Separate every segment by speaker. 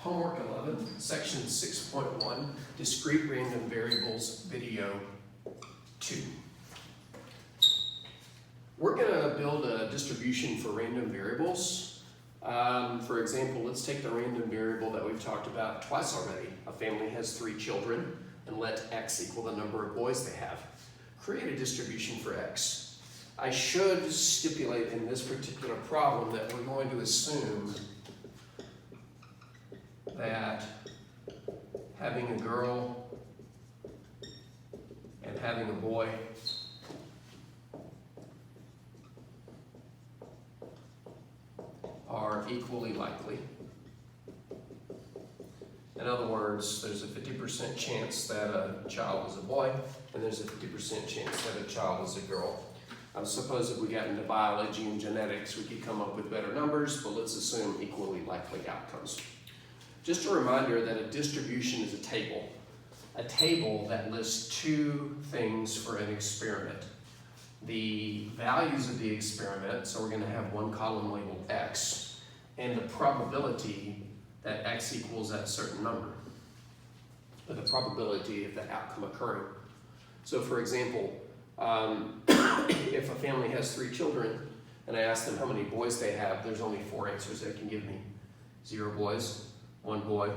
Speaker 1: Homework 11, section 6.1, Discrete Random Variables, video 2. We're going to build a distribution for random variables. For example, let's take the random variable that we've talked about twice already. A family has 3 children, and let x equal the number of boys they have. Create a distribution for x. I should stipulate in this particular problem that we're going to assume that having a girl and having a boy are equally likely. In other words, there's a 50% chance that a child is a boy, and there's a 50% chance that a child is a girl. I suppose if we got into biology and genetics, we could come up with better numbers, but let's assume equally likely outcomes. Just a reminder that a distribution is a table that lists 2 things for an experiment. The values of the experiment, so we're going to have one column labeled x, and the probability that x equals that certain number, or the probability of that outcome occurring. So for example, if a family has 3 children, and I ask them how many boys they have, there's only 4 answers they can give me. 0 boys, 1 boy,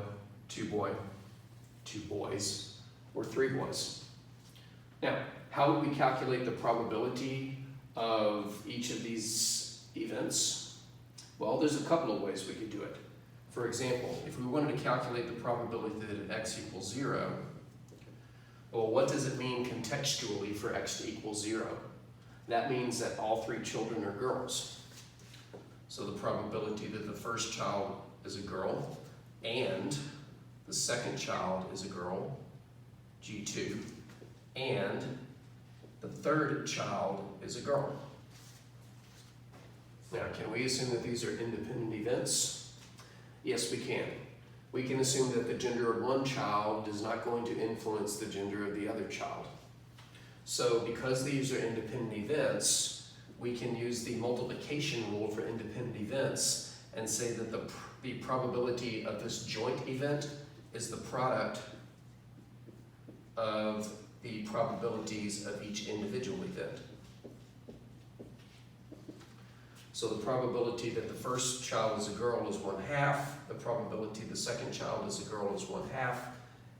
Speaker 1: 2 boy, 2 boys, or 3 boys. Now, how would we calculate the probability of each of these events? Well, there's a couple of ways we could do it. For example, if we wanted to calculate the probability that x equals 0, well, what does it mean contextually for x to equal 0? That means that all 3 children are girls. So the probability that the first child is a girl and the second child is a girl, G2, and the third child is a girl. Now, can we assume that these are independent events? Yes, we can. We can assume that the gender of one child is not going to influence the gender of the other child. So because these are independent events, we can use the multiplication rule for independent events and say that the probability of this joint event is the product of the probabilities of each individual event. So the probability that the first child is a girl is 1/2, the probability the second child is a girl is 1/2,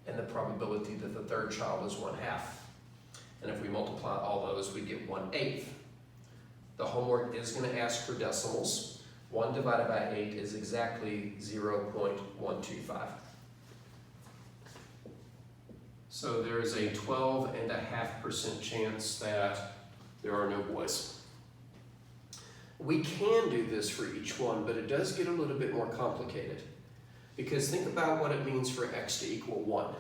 Speaker 1: and the probability that the third child is 1/2. And if we multiply all those, we get 1/8. The homework is going to ask for decimals. 1 divided by 8 is exactly 0.125. So there is a 12.5% chance that there are no boys. We can do this for each one, but it does get a little bit more complicated. Because think about what it means for x to equal 1.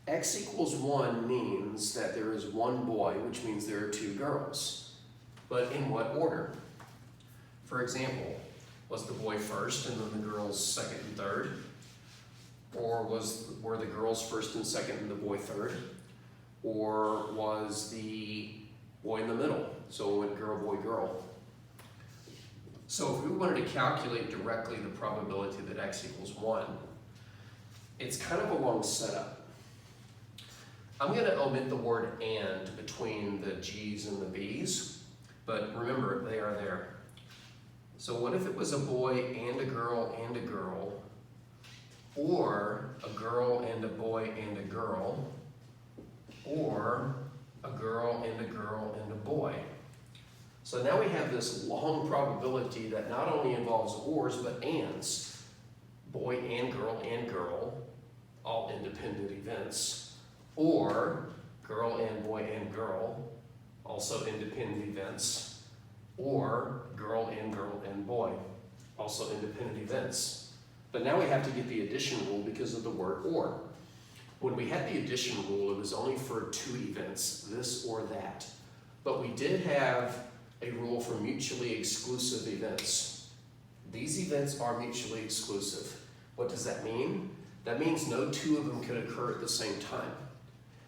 Speaker 1: X equals 1 means that there is 1 boy, which means there are 2 girls. But in what order? For example, was the boy first and then the girls second and third? Or were the girls first and second and the boy third? Or was the boy in the middle? So it went girl, boy, girl. So if we wanted to calculate directly the probability that x equals 1, it's kind of a long setup. I'm going to omit the word and between the G's and the B's, but remember, they are there. So what if it was a boy and a girl, or a girl and a boy and a girl, or a girl and a girl and a boy? So now we have this long probability that not only involves ors, but ands. Boy and girl, all independent events. Or girl and girl, also independent events. Or girl and boy, also independent events. But now we have to get the addition rule because of the word or. When we had the addition rule, it was only for 2 events, this or that. But we did have a rule for mutually exclusive events. These events are mutually exclusive. What does that mean? That means no 2 of them can occur at the same time.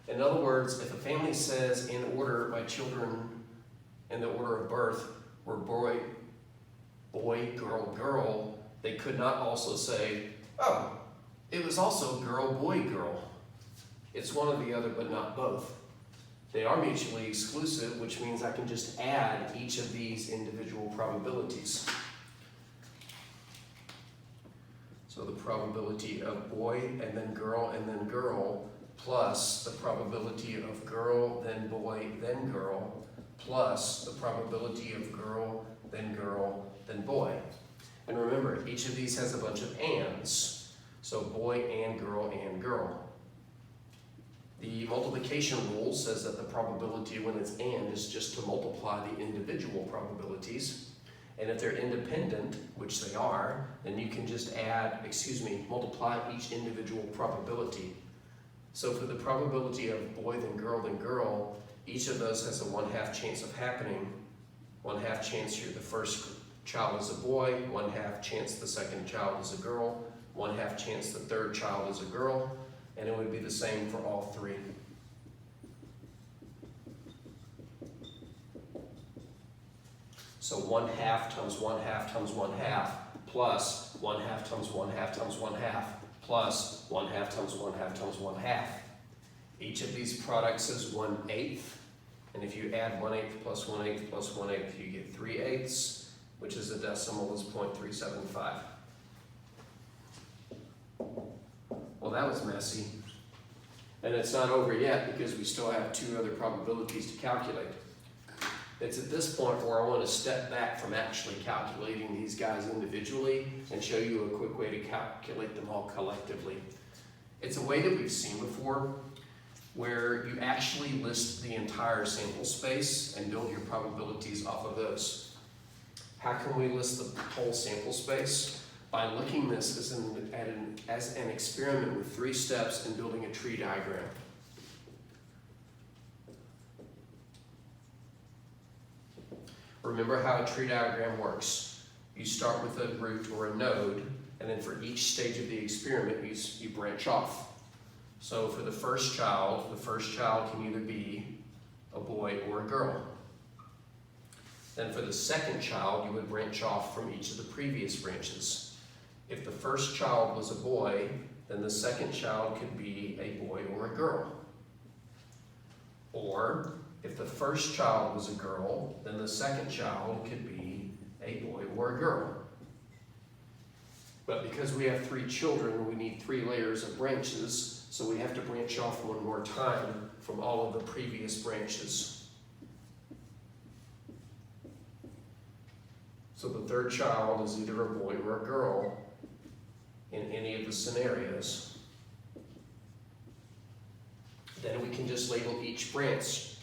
Speaker 1: In other words, if a family says in order my children in the order of birth were boy, girl, they could not also say Oh, it was also girl, boy, girl. It's one or the other, but not both. They are mutually exclusive, which means I can just add each of these individual probabilities. So the probability of boy and then girl plus the probability of girl, then boy, then girl, plus the probability of girl, then boy. And remember, each of these has a bunch of ands. So boy and girl and girl. The multiplication rule says that the probability when it's and is just to multiply the individual probabilities. And if they're independent, which they are, then you can just multiply each individual probability. So for the probability of boy, then girl, each of those has a 1/2 chance of happening. 1/2 chance the first child is a boy, 1/2 chance the second child is a girl, 1/2 chance the third child is a girl, and it would be the same for all three. So 1/2 times 1/2 times 1/2 plus 1/2 times 1/2 times 1/2 plus 1/2 times 1/2 times 1/2. Each of these products is 1/8, and if you add 1/8 plus 1/8 plus 1/8, you get 3/8, which is a decimal is 0.375. Well, that was messy. And it's not over yet because we still have 2 other probabilities to calculate. It's at this point where I want to step back from actually calculating these guys individually and show you a quick way to calculate them all collectively. It's a way that we've seen before where you actually list the entire sample space and build your probabilities off of those. How can we list the whole sample space? By looking at this as an experiment with 3 steps and building a tree diagram. Remember how a tree diagram works. You start with a root or a node, and then for each stage of the experiment, you branch off. So for the first child can either be a boy or a girl. Then for the second child, you would branch off from each of the previous branches. If the first child was a boy, then the second child could be a boy or a girl. Or if the first child was a girl, then the second child could be a boy or a girl. But because we have 3 children, we need 3 layers of branches, so we have to branch off one more time from all of the previous branches. So the third child is either a boy or a girl in any of the scenarios. Then we can just label each branch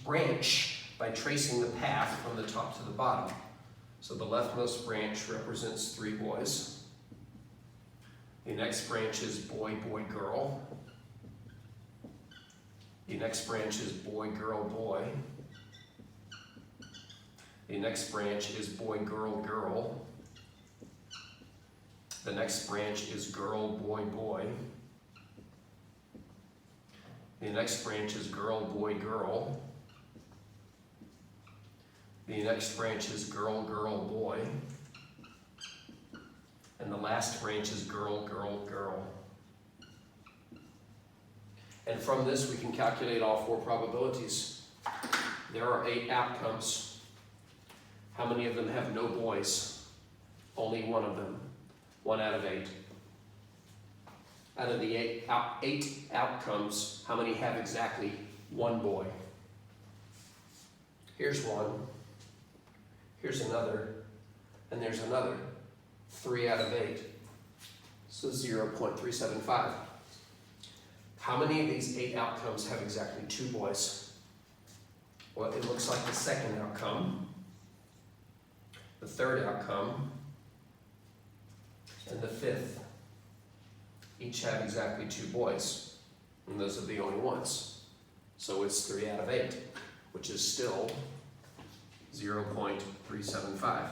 Speaker 1: by tracing the path from the top to the bottom. So the leftmost branch represents 3 boys. The next branch is boy, boy, girl. The next branch is boy, girl, boy. The next branch is boy, girl, girl. The next branch is girl, boy, boy. The next branch is girl, boy, girl. The next branch is girl, girl, boy. And the last branch is girl, girl, girl. And from this, we can calculate all 4 probabilities. There are 8 outcomes. How many of them have no boys? Only 1 of them. 1 out of 8. Out of the 8 outcomes, how many have exactly 1 boy? Here's 1. Here's another. And there's another. 3 out of 8. So 0.375. How many of these 8 outcomes have exactly 2 boys? Well, it looks like the second outcome, the third outcome, and the 5th. Each have exactly 2 boys. And those are the only ones. So it's 3 out of 8, which is still 0.375.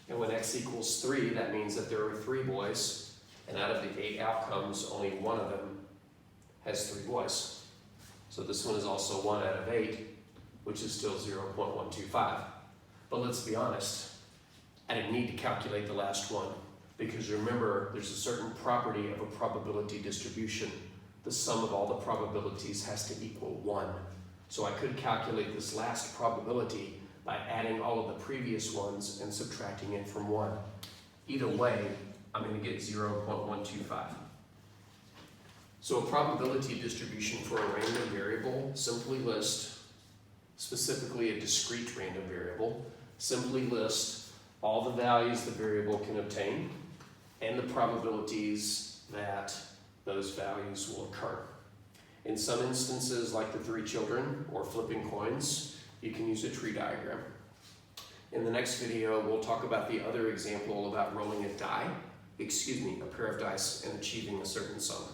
Speaker 1: And when x equals 3, that means that there are 3 boys, and out of the 8 outcomes, only 1 of them has 3 boys. So this one is also 1 out of 8, which is still 0.125. But let's be honest, I didn't need to calculate the last one. Because remember, there's a certain property of a probability distribution. The sum of all the probabilities has to equal 1. So I could calculate this last probability by adding all of the previous ones and subtracting it from 1. Either way, I'm going to get 0.125. So a probability distribution for a random variable simply list, specifically a discrete random variable, simply list all the values the variable can obtain and the probabilities that those values will occur. In some instances, like the 3 children or flipping coins, you can use a tree diagram. In the next video, we'll talk about the other example about rolling a pair of dice and achieving a certain sum.